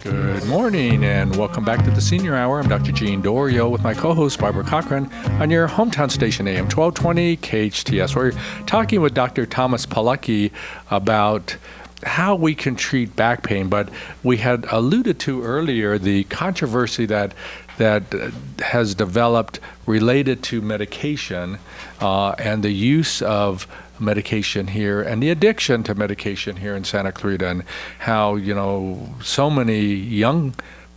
Good morning and welcome back to the Senior Hour. I'm Dr. Gene Dorio with my co-host Barbara Cochran on your hometown station AM 1220 KHTS. We're talking with Dr. Thomas Palecki about how we can treat back pain, but we had alluded to earlier the controversy that has developed related to medication and the use of medication here and the addiction to medication here in Santa Clarita, and how, so many young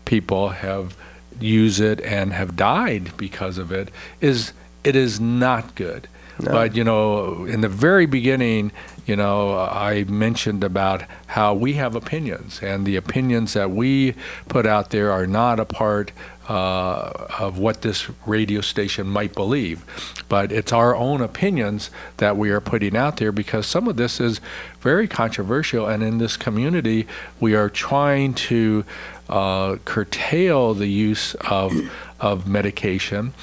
people have used it and have died because of it. It is not good. No. But, in the very beginning, I mentioned about how we have opinions, and the opinions that we put out there are not a part of what this radio station might believe. But it's our own opinions that we are putting out there, because some of this is very controversial, and in this community, we are trying to curtail the use of medication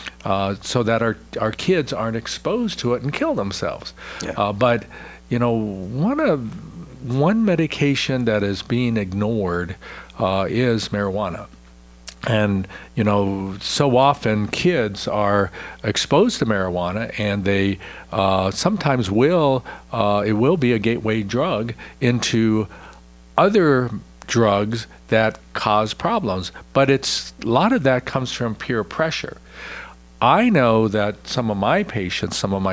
so that our kids aren't exposed to it and kill themselves. Yeah. But one medication that is being ignored is marijuana. And, so often kids are exposed to marijuana, and they sometimes it will be a gateway drug into other drugs that cause problems. But a lot of that comes from peer pressure. I know that some of my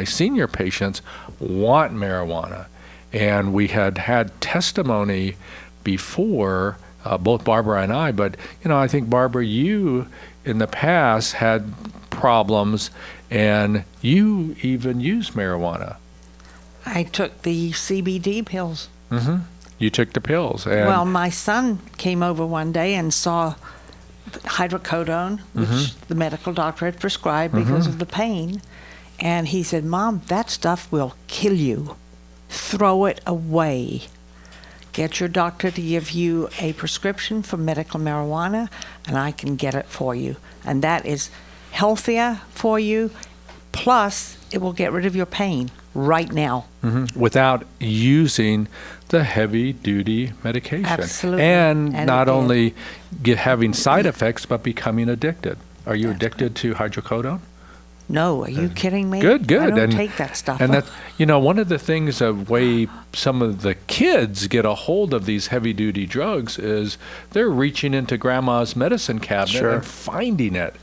senior patients want marijuana, and we had testimony before, both Barbara and I, but I think, Barbara, you in the past had problems, and you even used marijuana. I took the CBD pills. Mm-hmm. You took the pills. Well, my son came over one day and saw hydrocodone, which the medical doctor had prescribed because of the pain, and he said, "Mom, that stuff will kill you. Throw it away. Get your doctor to give you a prescription for medical marijuana, and I can get it for you. And that is healthier for you, plus it will get rid of your pain right now." Without using the heavy-duty medication. Absolutely. And not only having side effects, but becoming addicted. Are you addicted to hydrocodone? No, are you kidding me? Good. I don't take that stuff. And that's, one of the things, the way some of the kids get a hold of these heavy-duty drugs is they're reaching into grandma's medicine cabinet and finding it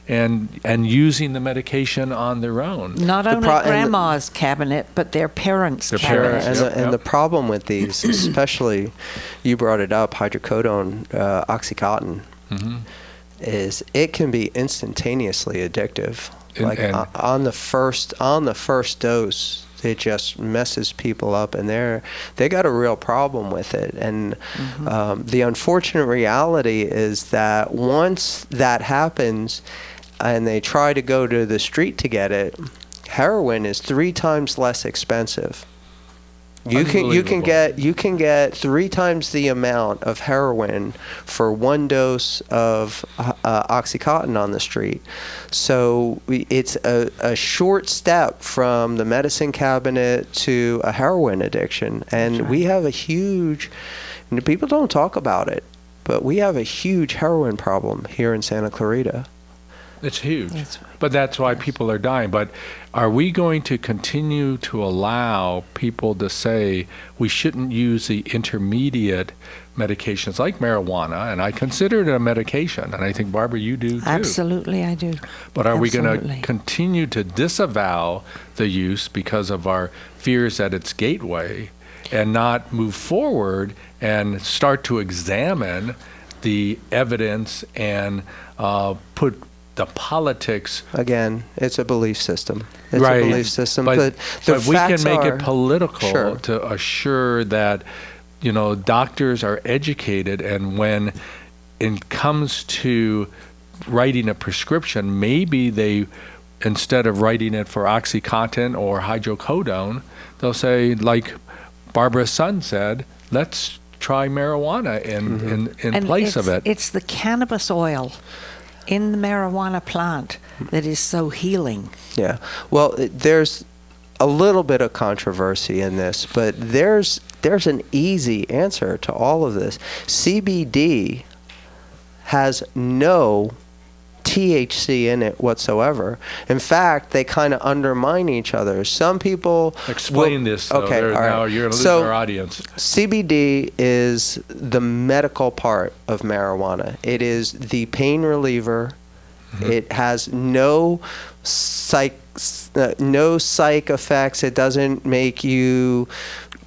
and using the medication on their own. Not only grandma's cabinet, but their parents' cabinet. And the problem with these, especially, you brought it up, hydrocodone, Oxycontin, is it can be instantaneously addictive. On the first dose, it just messes people up, and they got a real problem with it. And the unfortunate reality is that once that happens, and they try to go to the street to get it, heroin is 3 times less expensive. You can get 3 times the amount of heroin for 1 dose of Oxycontin on the street. So it's a short step from the medicine cabinet to a heroin addiction. And we have people don't talk about it, but we have a huge heroin problem here in Santa Clarita. It's huge, but that's why people are dying. But are we going to continue to allow people to say we shouldn't use the intermediate medications like marijuana? And I consider it a medication, and I think, Barbara, you do too. Absolutely, I do. But are we going to continue to disavow the use because of our fears that it's gateway, and not move forward and start to examine the evidence and put the politics? Again, it's a belief system. It's right. a belief system. But we can make it political to assure that, doctors are educated, and when it comes to writing a prescription, maybe they, instead of writing it for Oxycontin or hydrocodone, they'll say, like Barbara's son said, let's try marijuana in place of it. It's the cannabis oil in the marijuana plant that is so healing. Yeah. Well, there's a little bit of controversy in this, but there's an easy answer to all of this. CBD has no THC in it whatsoever. In fact, they kind of undermine each other. Some people explain this. Though. Okay, all right. Now you're going to lose our audience. CBD is the medical part of marijuana. It is the pain reliever. Mm-hmm. It has no psych effects. It doesn't make you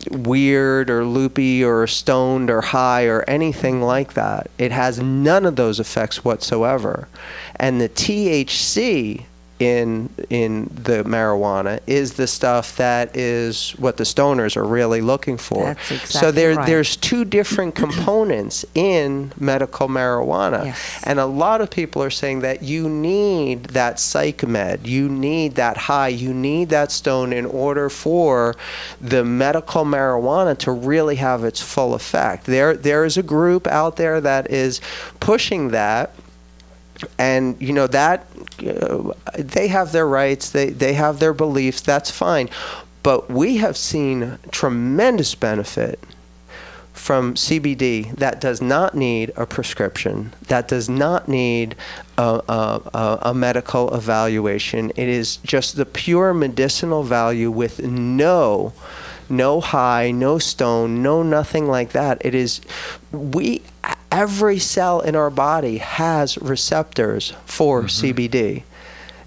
weird or loopy or stoned or high or anything like that. It has none of those effects whatsoever. And the THC in the marijuana is the stuff that is what the stoners are really looking for. That's exactly so right. There's two different components in medical marijuana. Yes. And a lot of people are saying that you need that psych med, you need that high, you need that stone in order for the medical marijuana to really have its full effect. There is a group out there that is pushing that. And that they have their rights, they have their beliefs, that's fine. But we have seen tremendous benefit from CBD that does not need a prescription, that does not need a medical evaluation. It is just the pure medicinal value with no high, no stone, no nothing like that. It is, every cell in our body has receptors for CBD.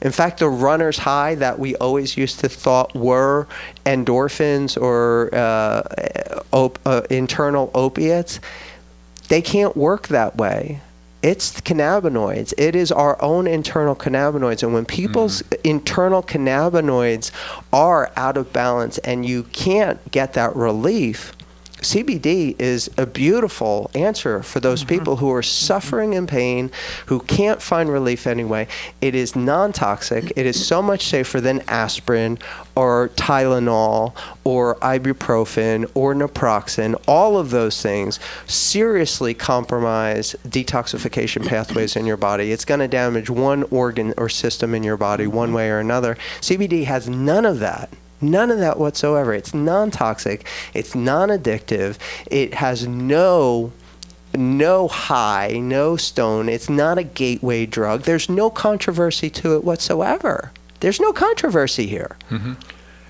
In fact, the runner's high that we always used to thought were endorphins or internal opiates, they can't work that way. It's cannabinoids. It is our own internal cannabinoids. And when people's internal cannabinoids are out of balance and you can't get that relief, CBD is a beautiful answer for those people who are suffering in pain, who can't find relief anyway. It is non-toxic. It is so much safer than aspirin or Tylenol or ibuprofen or naproxen. All of those things seriously compromise detoxification pathways in your body. It's going to damage one organ or system in your body one way or another. CBD has none of that. None of that whatsoever. It's non-toxic. It's non-addictive. It has no high, no stone. It's not a gateway drug. There's no controversy to it whatsoever. There's no controversy here. Mm-hmm.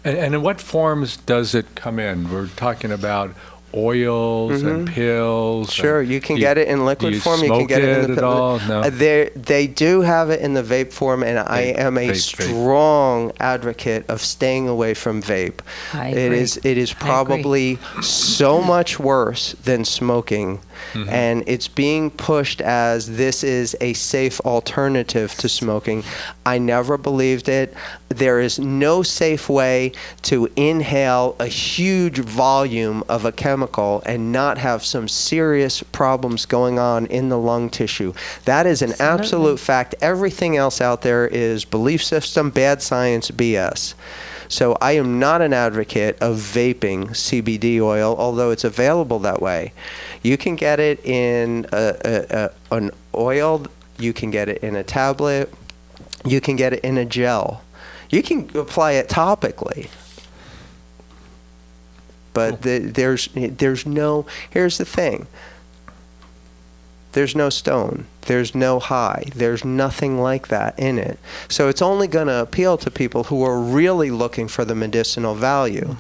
And in what forms does it come in? We're talking about oils and pills. Sure, you can get it in liquid form. You can get it in the all? No. They do have it in the vape form, and I am a strong advocate of staying away from vape. I agree. It is probably so much worse than smoking, and it's being pushed as this is a safe alternative to smoking. I never believed it. There is no safe way to inhale a huge volume of a chemical and not have some serious problems going on in the lung tissue. That is an absolute fact. Everything else out there is belief system, bad science, BS. So I am not an advocate of vaping CBD oil, although it's available that way. You can get it in an oil, you can get it in a tablet, you can get it in a gel. You can apply it topically. But there's no, here's the thing. There's no stone. There's no high. There's nothing like that in it. So it's only going to appeal to people who are really looking for the medicinal value.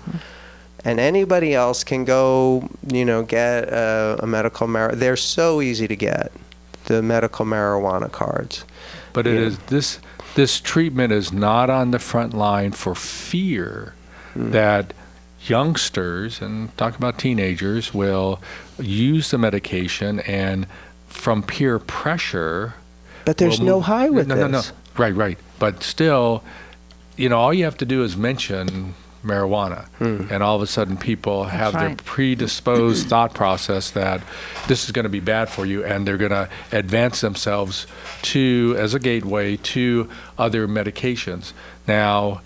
And anybody else can go, get a medical marijuana. They're so easy to get, the medical marijuana cards. But it is this treatment is not on the front line for fear that youngsters, and talk about teenagers, will use the medication and from peer pressure. But there's no high with this. No. Right. But still, all you have to do is mention marijuana, and all of a sudden people have their predisposed thought process that this is going to be bad for you, and they're going to advance themselves as a gateway to other medications. Now,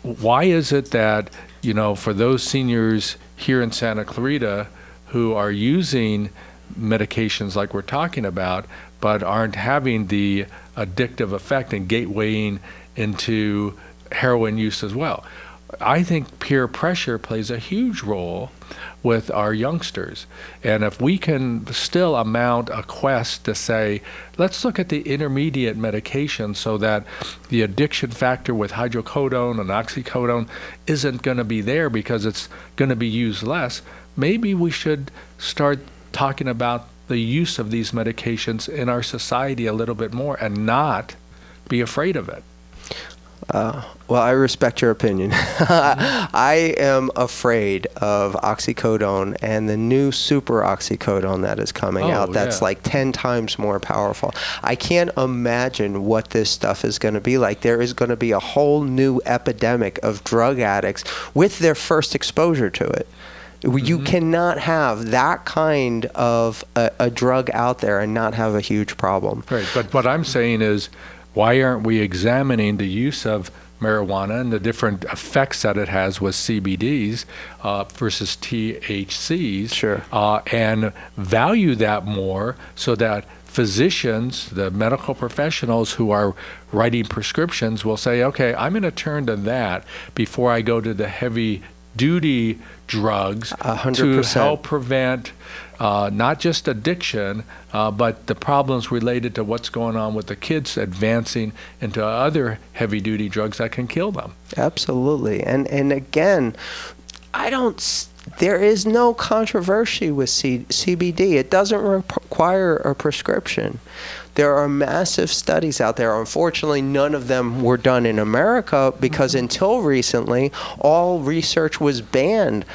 why is it that, for those seniors here in Santa Clarita who are using medications like we're talking about, but aren't having the addictive effect and gatewaying into heroin use as well? I think peer pressure plays a huge role with our youngsters. And if we can still mount a quest to say, let's look at the intermediate medication so that the addiction factor with hydrocodone and oxycodone isn't going to be there because it's going to be used less, maybe we should start talking about the use of these medications in our society a little bit more and not be afraid of it. Well, I respect your opinion. I am afraid of oxycodone and the new super oxycodone that is coming out that's like 10 times more powerful. I can't imagine what this stuff is going to be like. There is going to be a whole new epidemic of drug addicts with their first exposure to it. You cannot have that kind of a drug out there and not have a huge problem. Right, but what I'm saying is, why aren't we examining the use of marijuana and the different effects that it has with CBDs versus THCs, Sure. And value that more so that physicians, the medical professionals who are writing prescriptions will say, okay, I'm going to turn to that before I go to the heavy-duty drugs 100%. to help prevent not just addiction, but the problems related to what's going on with the kids advancing into other heavy-duty drugs that can kill them. Absolutely. And again, there is no controversy with CBD. It doesn't require a prescription. There are massive studies out there. Unfortunately, none of them were done in America because until recently, all research was banned.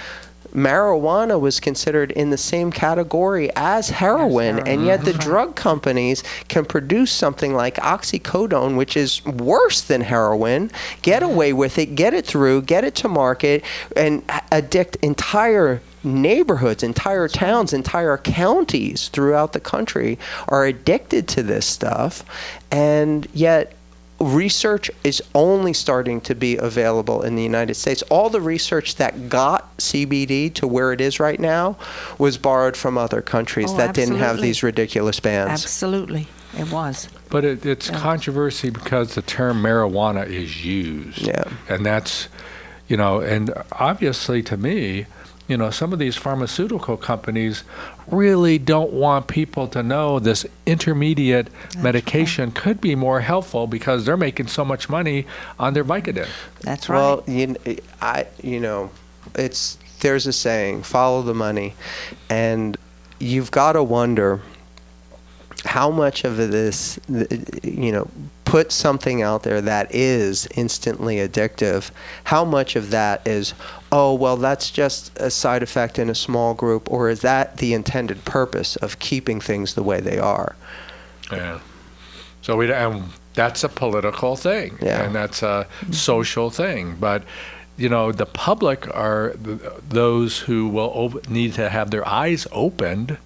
Marijuana was considered in the same category as heroin, and yet the drug companies can produce something like oxycodone, which is worse than heroin, get away with it, get it through, get it to market, and addict entire neighborhoods, entire towns, entire counties throughout the country are addicted to this stuff, and yet research is only starting to be available in the United States. All the research that got CBD to where it is right now was borrowed from other countries that didn't have these ridiculous bans. Absolutely, it was. But it's controversy because the term marijuana is used. Yeah. And that's, and obviously to me, some of these pharmaceutical companies really don't want people to know this intermediate medication could be more helpful because they're making so much money on their Vicodin. That's right. Well, there's a saying, follow the money, and you've got to wonder how much of this, put something out there that is instantly addictive, how much of that is, oh, well, that's just a side effect in a small group, or is that the intended purpose of keeping things the way they are? Yeah. So that's a political thing, and that's a social thing. But, the public are those who will need to have their eyes opened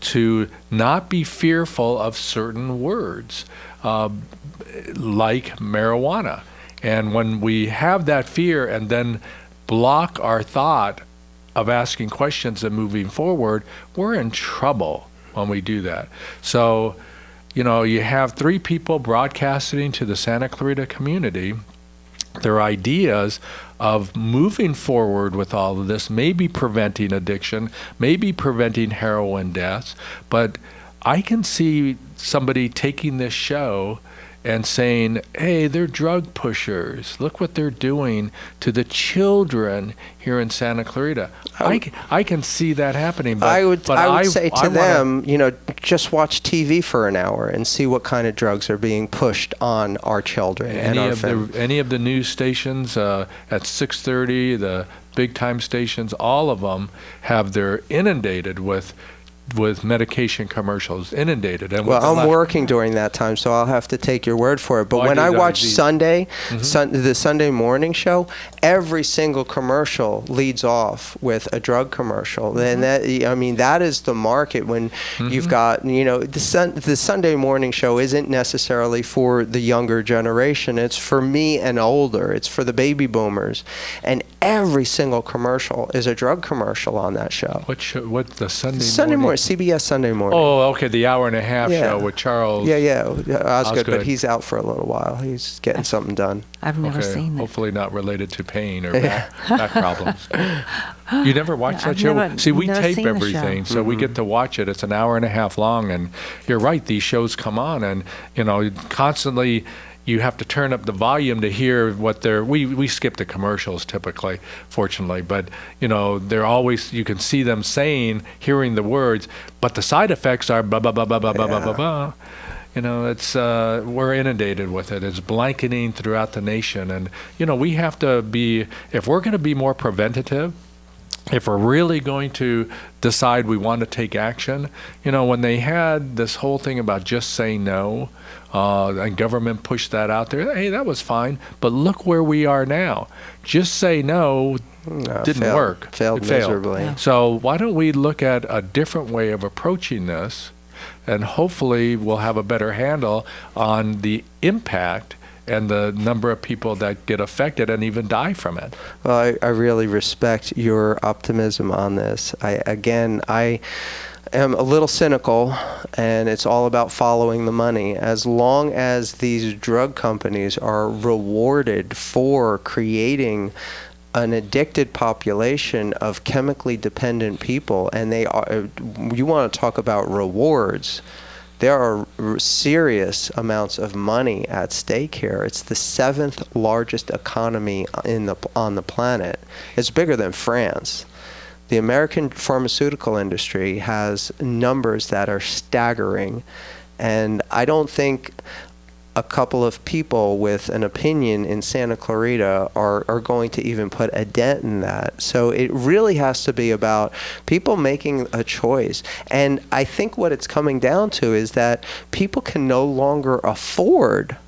to not be fearful of certain words, like marijuana. And when we have that fear and then block our thought of asking questions and moving forward, we're in trouble when we do that. So, you have 3 people broadcasting to the Santa Clarita community their ideas of moving forward with all of this, maybe preventing addiction, maybe preventing heroin deaths. But I can see somebody taking this show and saying, hey, they're drug pushers. Look what they're doing to the children here in Santa Clarita. I can see that happening. But I would say to them, just watch TV for an hour and see what kind of drugs are being pushed on our children and our families. Any of the news stations at 6:30, the big time stations, all of them they're inundated with medication commercials, inundated. And well, I'm working during that time, so I'll have to take your word for it. But when I watch the Sunday morning show, every single commercial leads off with a drug commercial. And that is the market when you've got, the Sunday morning show isn't necessarily for the younger generation. It's for me and older. It's for the baby boomers. And every single commercial is a drug commercial on that show. What the Sunday morning, CBS Sunday morning. Oh, okay, the hour and a half Yeah. show with Charles. Osgood, but he's out for a little while. He's getting something done. I've never seen it. Hopefully not related to pain or back problems. You never watched that I've show? never- See, we never tape seen the show. everything, so we get to watch it. It's an hour and a half long, and you're right, these shows come on, and, constantly you have to turn up the volume to hear what they're, we skip the commercials typically, fortunately, but, they're always, you can see them hearing the words, but the side effects are blah, blah, blah, blah, blah, blah, blah, blah, blah. It's we're inundated with it. It's blanketing throughout the nation, and we have to be, if we're going to be more preventative, if we're really going to decide we want to take action, when they had this whole thing about just say no, and government pushed that out there, hey, that was fine, but look where we are now. Just say no didn't work. Failed miserably. Yeah. So why don't we look at a different way of approaching this, and hopefully we'll have a better handle on the impact and the number of people that get affected and even die from it. Well, I really respect your optimism on this. I am a little cynical, and it's all about following the money. As long as these drug companies are rewarded for creating an addicted population of chemically dependent people, and you want to talk about rewards, there are serious amounts of money at stake here. It's the 7th largest economy on the planet. It's bigger than France. The American pharmaceutical industry has numbers that are staggering, and I don't think a couple of people with an opinion in Santa Clarita are going to even put a dent in that. So it really has to be about people making a choice. And I think what it's coming down to is that people can no longer afford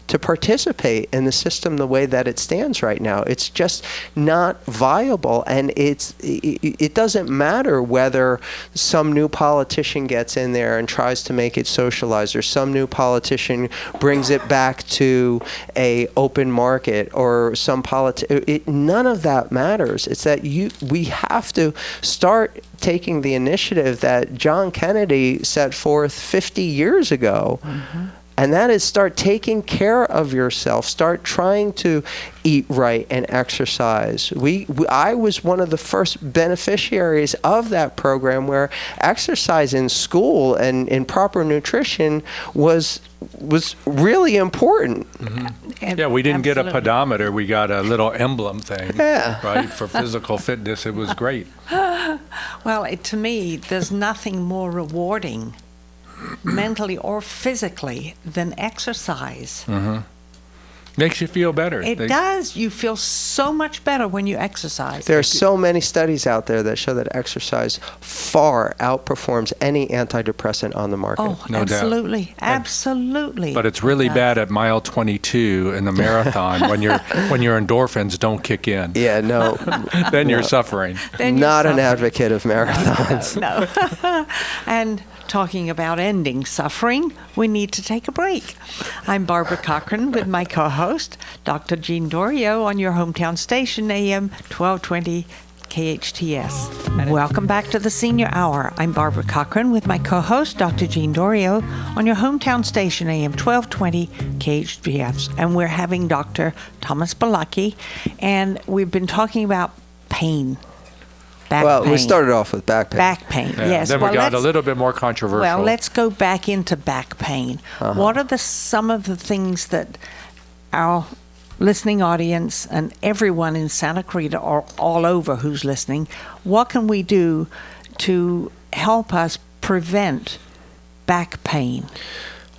to participate in the system the way that it stands right now. It's just not viable, and it doesn't matter whether some new politician gets in there and tries to make it socialized, or some new politician brings it back to a open market, or some none of that matters. It's that we have to start taking the initiative that John Kennedy set forth 50 years ago. Mm-hmm. And that is, start taking care of yourself. Start trying to eat right and exercise. I was one of the first beneficiaries of that program, where exercise in school and in proper nutrition was really important. Mm-hmm. We didn't get a pedometer. We got a little emblem thing, right, for physical fitness. It was great. Well, to me, there's nothing more rewarding mentally or physically than exercise. Mm-hmm. Makes you feel better. It does. You feel so much better when you exercise. There are so many studies out there that show that exercise far outperforms any antidepressant on the market. Oh, no absolutely. Doubt. Absolutely. But it's really bad at mile 22 in the marathon when your endorphins don't kick in. Yeah, no. Then you're suffering. Not an advocate of marathons. No. And talking about ending suffering, we need to take a break. I'm Barbara Cochran with my co-host, Dr. Jean Dorio, on your hometown station, AM 1220 KHTS. Welcome back to the Senior Hour. I'm Barbara Cochran with my co-host, Dr. Jean Dorio, on your hometown station, AM 1220 KHTS. And we're having Dr. Thomas Balaki, and we've been talking about pain. Back pain. We started off with back pain. Back pain, yes. Then we got a little bit more controversial. Well, let's go back into back pain. What are some of the things that our listening audience and everyone in Santa Clarita, or all over who's listening, what can we do to help us prevent back pain?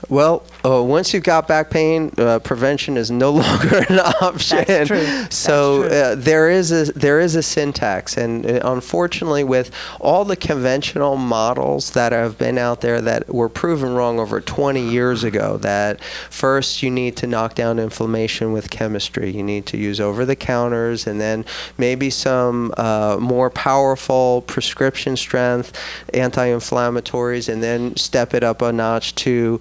Well, once you've got back pain, prevention is no longer an option. That's true. So there is a syntax, and unfortunately, with all the conventional models that have been out there that were proven wrong over 20 years ago, that first you need to knock down inflammation with chemistry, you need to use over-the-counters, and then maybe some more powerful prescription strength anti-inflammatories, and then step it up a notch to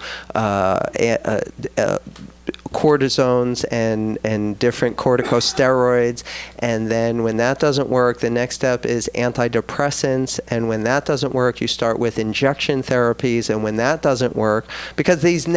cortisones and different corticosteroids. And then when that doesn't work, the next step is antidepressants. And when that doesn't work, you start with injection therapies. And when that doesn't work, because these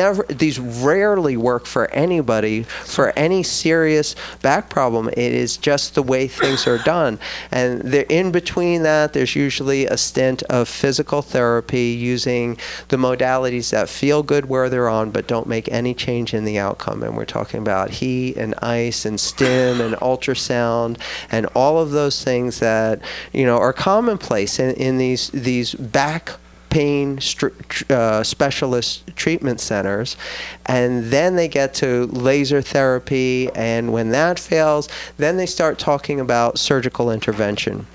rarely work for anybody for any serious back problem, it is just the way things are done. And in between that, there's usually a stint of physical therapy using the modalities that feel good where they're on but don't make any change in the outcome. And we're talking about heat and ice and stim and ultrasound and all of those things that, you know, are commonplace in these back pain specialist treatment centers. And then they get to laser therapy, and when that fails, then they start talking about surgical intervention.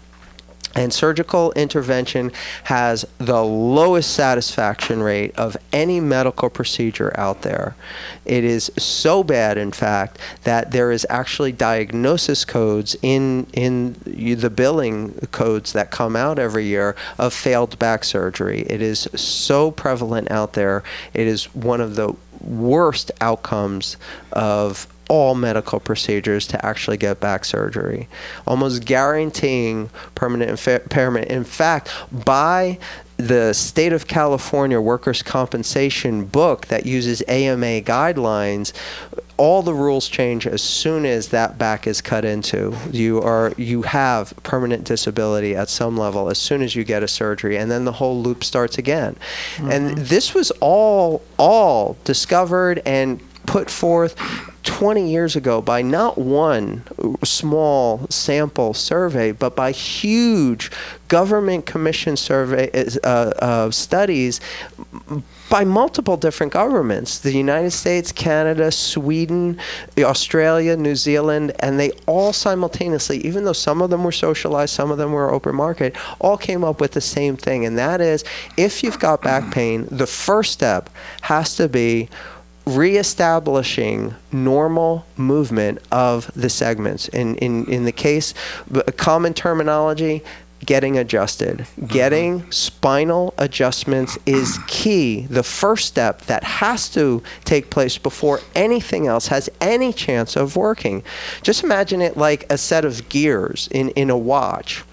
And surgical intervention has the lowest satisfaction rate of any medical procedure out there. It is so bad, in fact, that there is actually diagnosis codes in the billing codes that come out every year of failed back surgery. It is so prevalent out there. It is one of the worst outcomes of all medical procedures to actually get back surgery, almost guaranteeing permanent impairment. In fact, by the state of California workers' compensation book that uses AMA guidelines, all the rules change as soon as that back is cut into. You have permanent disability at some level as soon as you get a surgery, and then the whole loop starts again. Mm-hmm. And this was all discovered and put forth 20 years ago by not one small sample survey, but by huge government commission studies by multiple different governments, the United States, Canada, Sweden, Australia, New Zealand, and they all simultaneously, even though some of them were socialized, some of them were open market, all came up with the same thing. And that is, if you've got back pain, the first step has to be reestablishing normal movement of the segments. In the case, common terminology, getting adjusted. Getting spinal adjustments is key. The first step that has to take place before anything else has any chance of working. Just imagine it like a set of gears in a watch.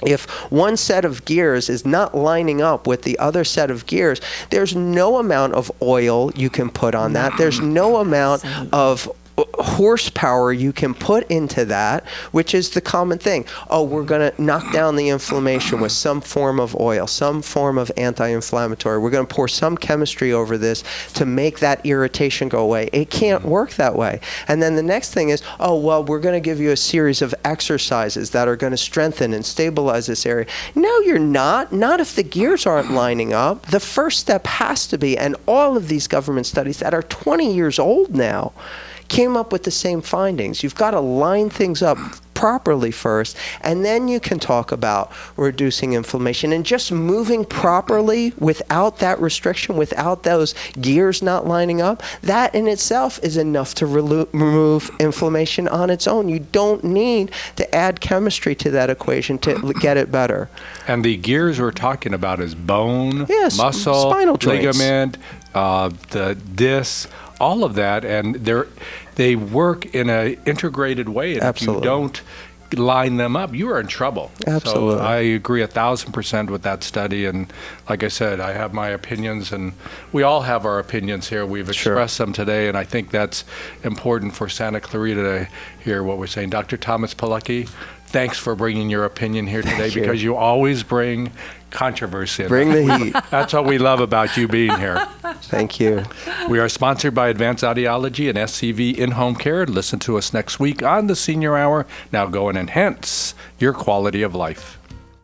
If one set of gears is not lining up with the other set of gears, there's no amount of oil you can put on that. There's no amount of horsepower you can put into that, which is the common thing. Oh, we're going to knock down the inflammation with some form of oil, some form of anti-inflammatory. We're going to pour some chemistry over this to make that irritation go away. It can't work that way. And then the next thing is, oh, well, we're going to give you a series of exercises that are going to strengthen and stabilize this area. No, you're not. Not if the gears aren't lining up. The first step has to be, and all of these government studies that are 20 years old now came up with the same findings. You've got to line things up properly first, and then you can talk about reducing inflammation and just moving properly without that restriction, without those gears not lining up. That in itself is enough to remove inflammation on its own. You don't need to add chemistry to that equation to get it better. And the gears we're talking about is bone, yes, muscle, spinal joints, ligament, the disc, all of that, and they work in an integrated way. And Absolutely. If you don't line them up, you are in trouble. Absolutely. So I agree 1,000% with that study. And like I said, I have my opinions, and we all have our opinions here. We've expressed them today, and I think that's important for Santa Clarita to hear what we're saying. Dr. Thomas Pilecki, thanks for bringing your opinion here today, because you always bring controversy. Bring the heat. That's what we love about you being here. Thank you. We are sponsored by Advanced Audiology and SCV In-Home Care. Listen to us next week on the Senior Hour. Now go and enhance your quality of life.